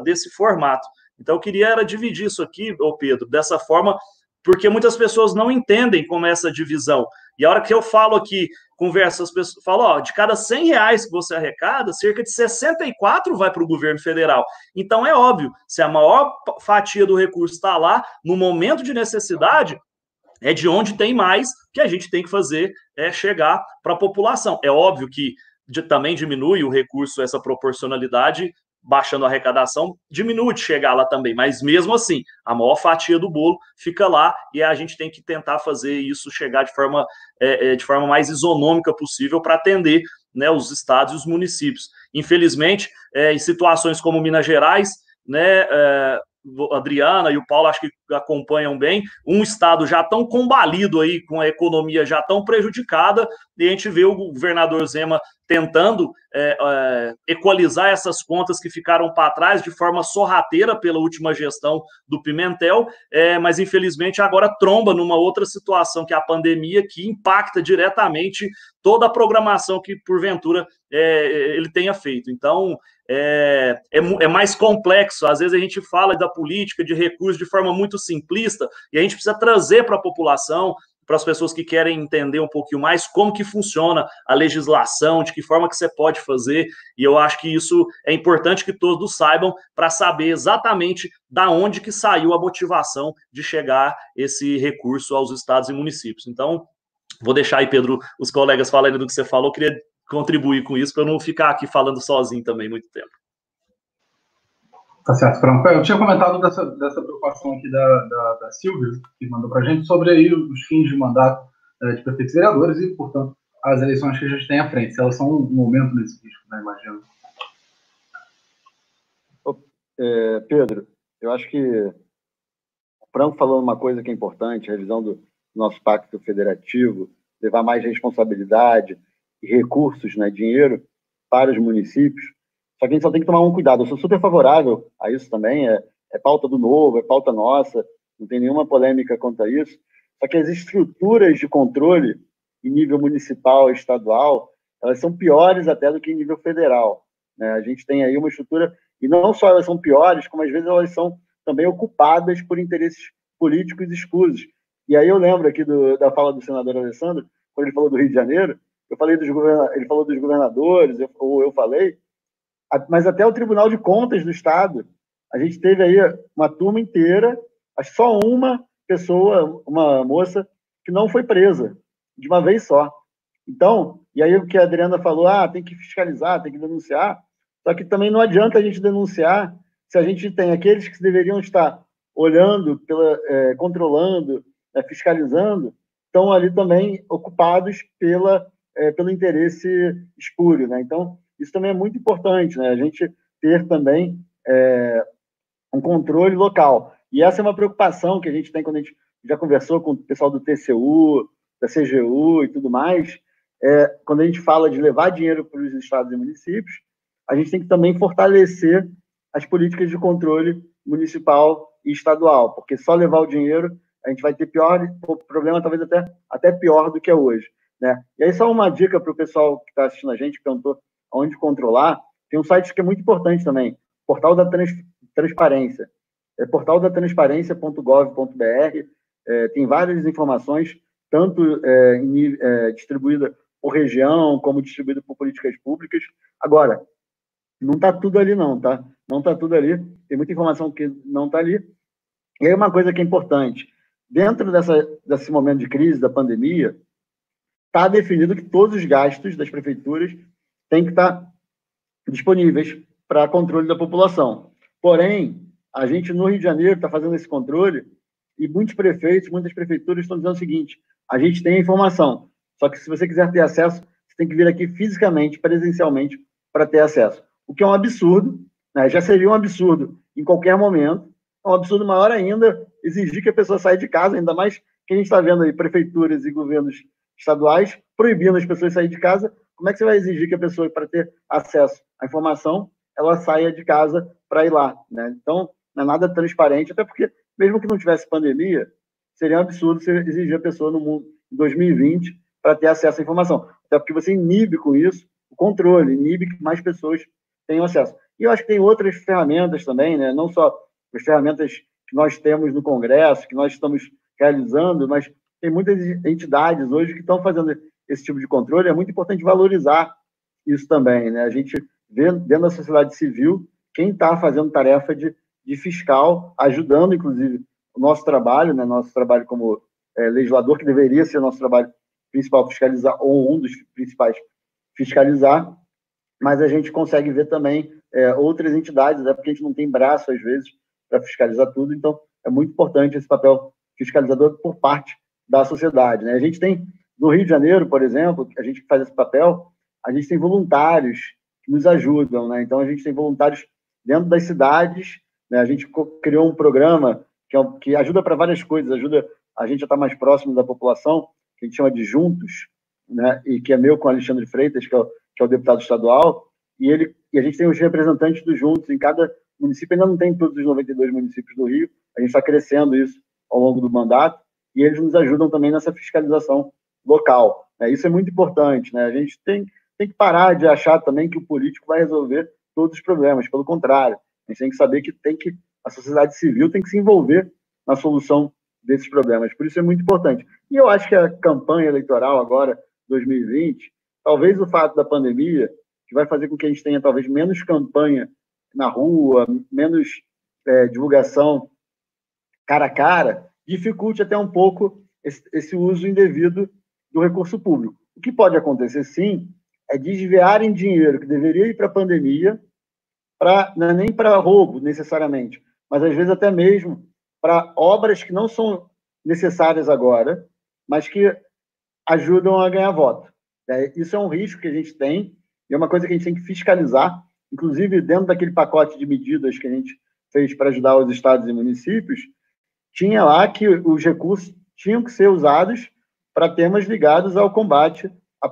desse formato. Então, eu queria dividir isso aqui, Pedro, dessa forma, porque muitas pessoas não entendem como é essa divisão. E a hora que eu falo aqui, converso, as pessoas falam, de cada R$100 que você arrecada, cerca de 64 vai para o governo federal. Então, é óbvio, se a maior fatia do recurso está lá, no momento de necessidade, é de onde tem mais que a gente tem que fazer chegar para a população. É óbvio que também diminui o recurso, essa proporcionalidade, baixando a arrecadação, diminui de chegar lá também, mas mesmo assim, a maior fatia do bolo fica lá e a gente tem que tentar fazer isso chegar de forma mais isonômica possível para atender, né, os estados e os municípios. Infelizmente, em situações como Minas Gerais, né, a Adriana e o Paulo acho que acompanham bem, um estado já tão combalido aí, com a economia já tão prejudicada, e a gente vê o governador Zema tentando equalizar essas contas que ficaram para trás de forma sorrateira pela última gestão do Pimentel, mas infelizmente agora tromba numa outra situação, que é a pandemia, que impacta diretamente toda a programação que porventura ele tenha feito. Então, é mais complexo. Às vezes a gente fala da política, de recursos de forma muito simplista, e a gente precisa trazer para a população, para as pessoas que querem entender um pouquinho mais como que funciona a legislação, de que forma que você pode fazer, e eu acho que isso é importante que todos saibam, para saber exatamente da onde que saiu a motivação de chegar esse recurso aos estados e municípios. Então, vou deixar aí, Pedro, os colegas falando do que você falou, eu queria contribuir com isso, para eu não ficar aqui falando sozinho também muito tempo. Tá certo, Franco. Eu tinha comentado dessa preocupação aqui da Silvia, que mandou para a gente, sobre aí os fins de mandato de prefeitos e vereadores e, portanto, as eleições que a gente tem à frente, se elas são um momento nesse risco, né, imagino. Pedro, eu acho que o Franco falou uma coisa que é importante, a revisão do nosso pacto federativo, levar mais responsabilidade e recursos, né, dinheiro para os municípios. Só que a gente só tem que tomar um cuidado. Eu sou super favorável a isso também, é pauta do Novo, é pauta nossa, não tem nenhuma polêmica quanto a isso. Só que as estruturas de controle em nível municipal e estadual, elas são piores até do que em nível federal, né? A gente tem aí uma estrutura, e não só elas são piores, como às vezes elas são também ocupadas por interesses políticos escusos. E aí eu lembro aqui da fala do senador Alessandro, quando ele falou do Rio de Janeiro, ele falou dos governadores, eu falei, mas até o Tribunal de Contas do Estado, a gente teve aí uma turma inteira, acho que só uma pessoa, uma moça, que não foi presa, de uma vez só. Então, e aí o que a Adriana falou, tem que fiscalizar, tem que denunciar, só que também não adianta a gente denunciar se a gente tem aqueles que deveriam estar olhando, controlando, fiscalizando, estão ali também ocupados pelo interesse espúrio, né? Então, isso também é muito importante, né? A gente ter também um controle local. E essa é uma preocupação que a gente tem quando a gente já conversou com o pessoal do TCU, da CGU e tudo mais. Quando a gente fala de levar dinheiro para os estados e municípios, a gente tem que também fortalecer as políticas de controle municipal e estadual, porque só levar o dinheiro, a gente vai ter problema talvez até pior do que é hoje, né? E aí só uma dica para o pessoal que está assistindo a gente, que perguntou onde controlar, tem um site que é muito importante também, Portal da Transparência, portaldatransparencia.gov.br, tem várias informações, tanto distribuída por região, como distribuída por políticas públicas. Agora, não está tudo ali não, tá? Não está tudo ali, tem muita informação que não está ali. E aí uma coisa que é importante, dentro desse momento de crise, da pandemia, está definido que todos os gastos das prefeituras têm que estar disponíveis para controle da população. Porém, a gente no Rio de Janeiro está fazendo esse controle e muitos prefeitos, muitas prefeituras estão dizendo o seguinte, a gente tem a informação, Só que se você quiser ter acesso, você tem que vir aqui fisicamente, presencialmente, para ter acesso. O que é um absurdo, né? Já seria um absurdo em qualquer momento. É um absurdo maior ainda exigir que a pessoa saia de casa, ainda mais que a gente está vendo aí prefeituras e governos estaduais proibindo as pessoas de sair de casa. Como é que você vai exigir que a pessoa, para ter acesso à informação, ela saia de casa para ir lá, né? Então, não é nada transparente, até porque, mesmo que não tivesse pandemia, seria um absurdo você exigir a pessoa no mundo em 2020 para ter acesso à informação. Até porque você inibe com isso o controle, inibe que mais pessoas tenham acesso. E eu acho que tem outras ferramentas também, né? Não só as ferramentas que nós temos no Congresso, que nós estamos realizando, mas tem muitas entidades hoje que estão fazendo esse tipo de controle. É muito importante valorizar isso também, né? A gente vê dentro da sociedade civil quem está fazendo tarefa de fiscal, ajudando, inclusive, o nosso trabalho, né? Nosso trabalho como legislador, que deveria ser nosso trabalho principal fiscalizar, ou um dos principais fiscalizar, mas a gente consegue ver também outras entidades, até porque a gente não tem braço, às vezes, para fiscalizar tudo, então é muito importante esse papel fiscalizador por parte da sociedade, né? A gente tem, no Rio de Janeiro, por exemplo, a gente faz esse papel, a gente tem voluntários que nos ajudam, né? Então a gente tem voluntários dentro das cidades, né? A gente criou um programa que ajuda para várias coisas, ajuda a gente a estar mais próximo da população, que a gente chama de Juntos, né? E que é meu com o Alexandre Freitas, que é o deputado estadual, e a gente tem os representantes do Juntos em cada município. Ainda não tem todos os 92 municípios do Rio, a gente está crescendo isso ao longo do mandato, e eles nos ajudam também nessa fiscalização local, né? Isso é muito importante, né? A gente tem que parar de achar também que o político vai resolver todos os problemas, pelo contrário, a gente tem que saber que a sociedade civil tem que se envolver na solução desses problemas, por isso é muito importante. E eu acho que a campanha eleitoral agora, 2020, talvez o fato da pandemia, que vai fazer com que a gente tenha talvez menos campanha na rua, menos divulgação cara a cara, dificulte até um pouco esse uso indevido do recurso público. O que pode acontecer, sim, é desviarem dinheiro que deveria ir para a pandemia, não é nem para roubo, necessariamente, mas às vezes até mesmo para obras que não são necessárias agora, mas que ajudam a ganhar voto. Isso é um risco que a gente tem, e é uma coisa que a gente tem que fiscalizar, inclusive dentro daquele pacote de medidas que a gente fez para ajudar os estados e municípios, tinha lá que os recursos tinham que ser usados para temas ligados ao combate à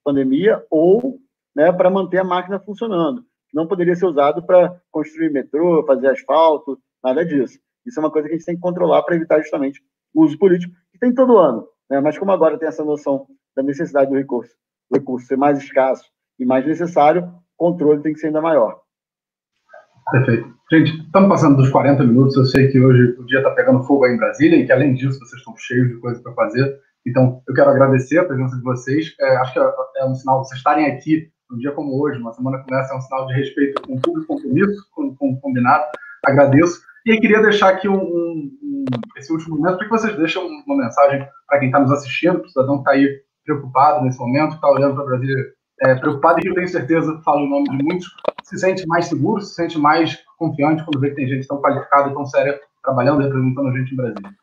pandemia ou, né, para manter a máquina funcionando. Não poderia ser usado para construir metrô, fazer asfalto, nada disso. Isso é uma coisa que a gente tem que controlar para evitar justamente o uso político, que tem todo ano, né? Mas como agora tem essa noção da necessidade do recurso ser mais escasso e mais necessário, o controle tem que ser ainda maior. Perfeito. Gente, estamos passando dos 40 minutos. Eu sei que hoje o dia está pegando fogo aí em Brasília e que, além disso, vocês estão cheios de coisa para fazer. Então, eu quero agradecer a presença de vocês. Acho que é um sinal de vocês estarem aqui num dia como hoje, uma semana que começa, é um sinal de respeito com o público, compromisso com o combinado. Agradeço. E eu queria deixar aqui esse último momento para que vocês deixem uma mensagem para quem está nos assistindo, para o cidadão que está aí preocupado nesse momento, que está olhando para Brasília preocupado, e que eu tenho certeza, falo em nome de muitos, se sente mais seguro, se sente mais confiante quando vê que tem gente tão qualificada e tão séria trabalhando e representando a gente em Brasília.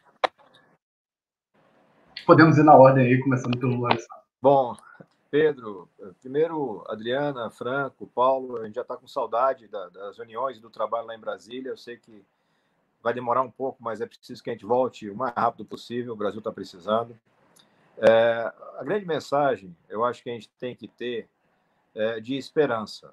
Podemos ir na ordem aí, começando pelo Alessandro. Bom, Pedro, primeiro, Adriana, Franco, Paulo, a gente já está com saudade das reuniões e do trabalho lá em Brasília. Eu sei que vai demorar um pouco, mas é preciso que a gente volte o mais rápido possível, o Brasil está precisando. A grande mensagem, eu acho que a gente tem que ter de esperança.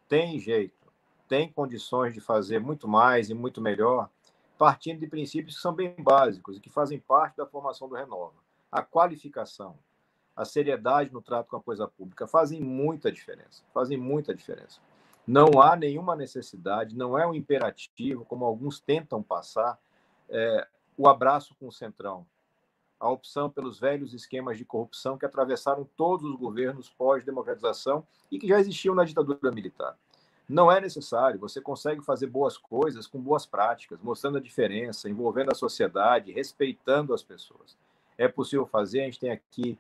Tem jeito, tem condições de fazer muito mais e muito melhor, partindo de princípios que são bem básicos e que fazem parte da formação do Renova. A qualificação, a seriedade no trato com a coisa pública fazem muita diferença, Não há nenhuma necessidade, não é um imperativo, como alguns tentam passar, o abraço com o Centrão, a opção pelos velhos esquemas de corrupção que atravessaram todos os governos pós-democratização e que já existiam na ditadura militar. Não é necessário, você consegue fazer boas coisas com boas práticas, mostrando a diferença, envolvendo a sociedade, respeitando as pessoas. É possível fazer, a gente tem aqui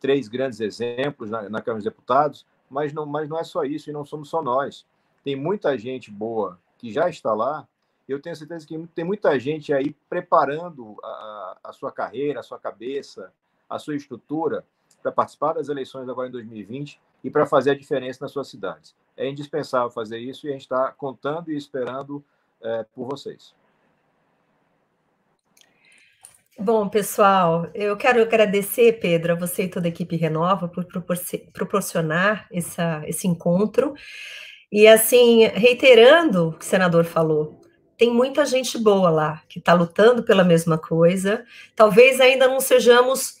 3 grandes exemplos na Câmara dos Deputados, mas não é só isso, e não somos só nós. Tem muita gente boa que já está lá. Eu tenho certeza que tem muita gente aí preparando a sua carreira, a sua cabeça, a sua estrutura para participar das eleições agora em 2020 e para fazer a diferença nas suas cidades. É indispensável fazer isso e a gente está contando e esperando por vocês. Bom, pessoal, eu quero agradecer, Pedro, a você e toda a equipe Renova por proporcionar esse encontro. E, assim, reiterando o que o senador falou, tem muita gente boa lá, que está lutando pela mesma coisa. Talvez ainda não sejamos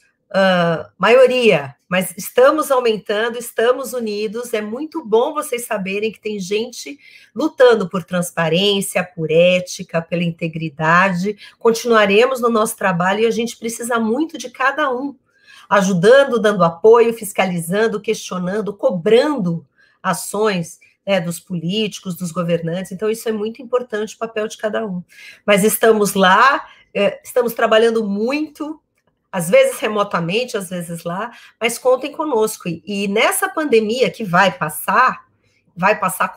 maioria, mas estamos aumentando, estamos unidos. É muito bom vocês saberem que tem gente lutando por transparência, por ética, pela integridade. Continuaremos no nosso trabalho e a gente precisa muito de cada um, ajudando, dando apoio, fiscalizando, questionando, cobrando ações dos políticos, dos governantes. Então, isso é muito importante, o papel de cada um. Mas estamos lá, estamos trabalhando muito, às vezes remotamente, às vezes lá, mas contem conosco. E nessa pandemia que vai passar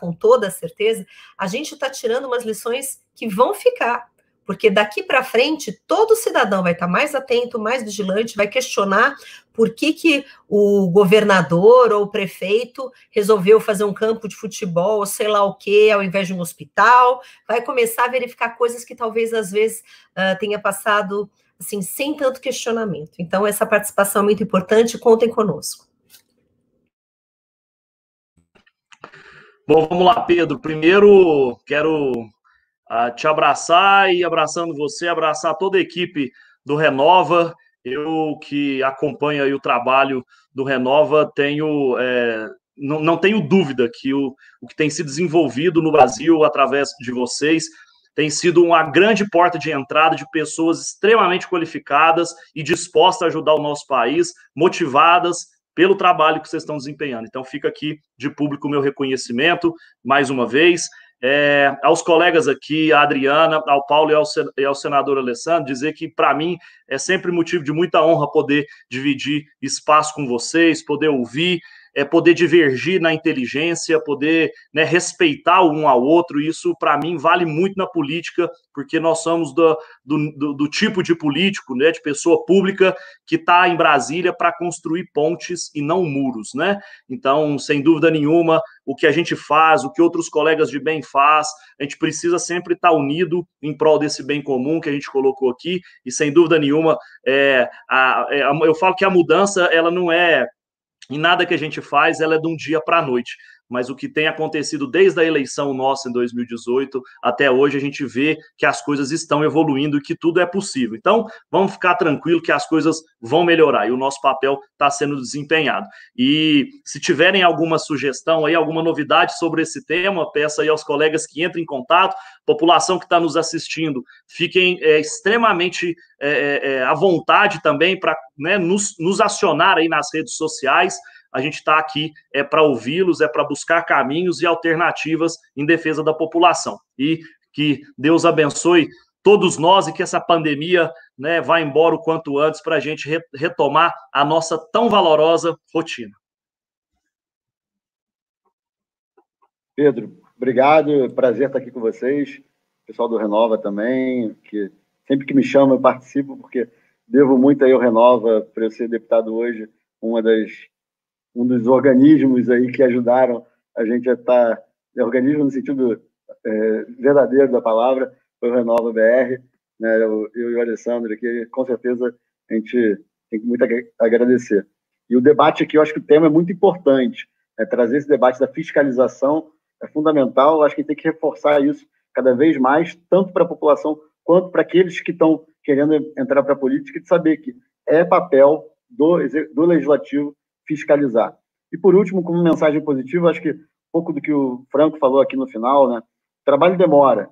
com toda certeza, a gente está tirando umas lições que vão ficar, porque daqui para frente, todo cidadão vai estar mais atento, mais vigilante, vai questionar por que o governador ou o prefeito resolveu fazer um campo de futebol, ou sei lá o quê, ao invés de um hospital, vai começar a verificar coisas que talvez, às vezes, tenha passado assim, sem tanto questionamento. Então, essa participação é muito importante, contem conosco. Bom, vamos lá, Pedro. Primeiro, quero te abraçar e, abraçando você, abraçar toda a equipe do Renova. Eu que acompanho aí o trabalho do Renova, não tenho dúvida que o que tem sido desenvolvido no Brasil através de vocês tem sido uma grande porta de entrada de pessoas extremamente qualificadas e dispostas a ajudar o nosso país, motivadas pelo trabalho que vocês estão desempenhando. Então, fica aqui de público o meu reconhecimento, mais uma vez. Aos colegas aqui, a Adriana, ao Paulo e ao senador Alessandro, dizer que, para mim, é sempre motivo de muita honra poder dividir espaço com vocês, poder ouvir, poder divergir na inteligência, poder, né, respeitar um ao outro. Isso, para mim, vale muito na política, porque nós somos do tipo de político, né, de pessoa pública que está em Brasília para construir pontes e não muros, né? Então, sem dúvida nenhuma, o que a gente faz, o que outros colegas de bem faz, a gente precisa sempre estar unido em prol desse bem comum que a gente colocou aqui, e sem dúvida nenhuma, eu falo que a mudança, ela não é, em nada que a gente faz, ela é de um dia para a noite. Mas o que tem acontecido desde a eleição nossa em 2018 até hoje, a gente vê que as coisas estão evoluindo e que tudo é possível. Então, vamos ficar tranquilo que as coisas vão melhorar e o nosso papel está sendo desempenhado. E se tiverem alguma sugestão aí, alguma novidade sobre esse tema, peço aí aos colegas que entrem em contato. População que está nos assistindo, fiquem extremamente à vontade também para, né, nos acionar aí nas redes sociais. A gente está aqui para ouvi-los, para buscar caminhos e alternativas em defesa da população. E que Deus abençoe todos nós e que essa pandemia, né, vá embora o quanto antes para a gente retomar a nossa tão valorosa rotina. Pedro, obrigado, prazer estar aqui com vocês, pessoal do Renova também, que sempre que me chamam eu participo, porque devo muito aí ao Renova, para eu ser deputado hoje, um dos organismos aí que ajudaram a gente a estar, organismo no sentido verdadeiro da palavra, foi o Renova BR, né, eu e o Alessandro aqui, com certeza a gente tem muito a agradecer. E o debate aqui, eu acho que o tema é muito importante, trazer esse debate da fiscalização é fundamental, eu acho que tem que reforçar isso cada vez mais, tanto para a população quanto para aqueles que estão querendo entrar para a política, de saber que é papel do legislativo fiscalizar. E, por último, como mensagem positiva, acho que um pouco do que o Franco falou aqui no final, né? O trabalho demora.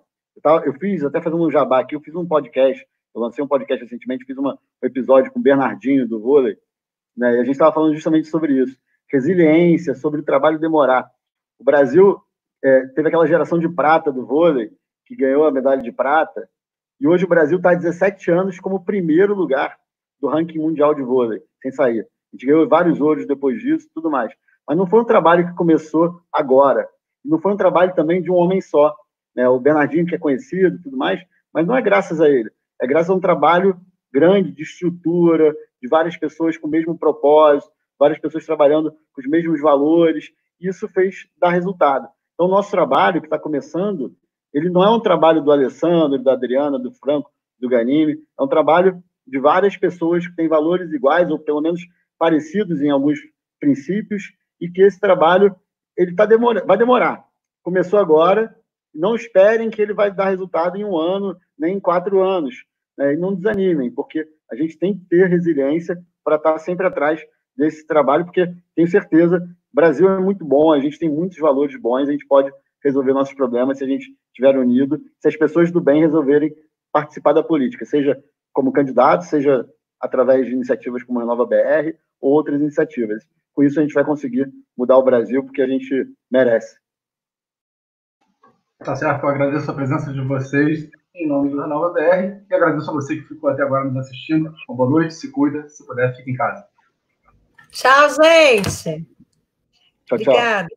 Eu fiz, até fazendo um jabá aqui, eu fiz um podcast, eu lancei um podcast recentemente, fiz um episódio com o Bernardinho, do vôlei, né? E a gente estava falando justamente sobre isso. Resiliência, sobre o trabalho demorar. O Brasil teve aquela geração de prata do vôlei, que ganhou a medalha de prata, e hoje o Brasil está há 17 anos como primeiro lugar do ranking mundial de vôlei, sem sair. A gente ganhou vários ouros depois disso, tudo mais. Mas não foi um trabalho que começou agora. Não foi um trabalho também de um homem só, né? O Bernardinho, que é conhecido e tudo mais, mas não é graças a ele. É graças a um trabalho grande de estrutura, de várias pessoas com o mesmo propósito, várias pessoas trabalhando com os mesmos valores, e isso fez dar resultado. Então, o nosso trabalho, que está começando, ele não é um trabalho do Alessandro, da Adriana, do Franco, do Ghanimi, é um trabalho de várias pessoas que têm valores iguais, ou pelo menos parecidos em alguns princípios, e que esse trabalho ele vai demorar. Começou agora, não esperem que ele vai dar resultado em 1 ano, nem em 4 anos, né? E não desanimem, porque a gente tem que ter resiliência para estar sempre atrás desse trabalho, porque tenho certeza, o Brasil é muito bom, a gente tem muitos valores bons, a gente pode resolver nossos problemas se a gente estiver unido, se as pessoas do bem resolverem participar da política, seja como candidato, seja através de iniciativas como a Renova BR ou outras iniciativas. Com isso, a gente vai conseguir mudar o Brasil, porque a gente merece. Tá certo, eu agradeço a presença de vocês em nome do Renova BR e agradeço a você que ficou até agora nos assistindo. Uma boa noite, se cuida, se puder, fique em casa. Tchau, gente. Tchau, tchau. Obrigada.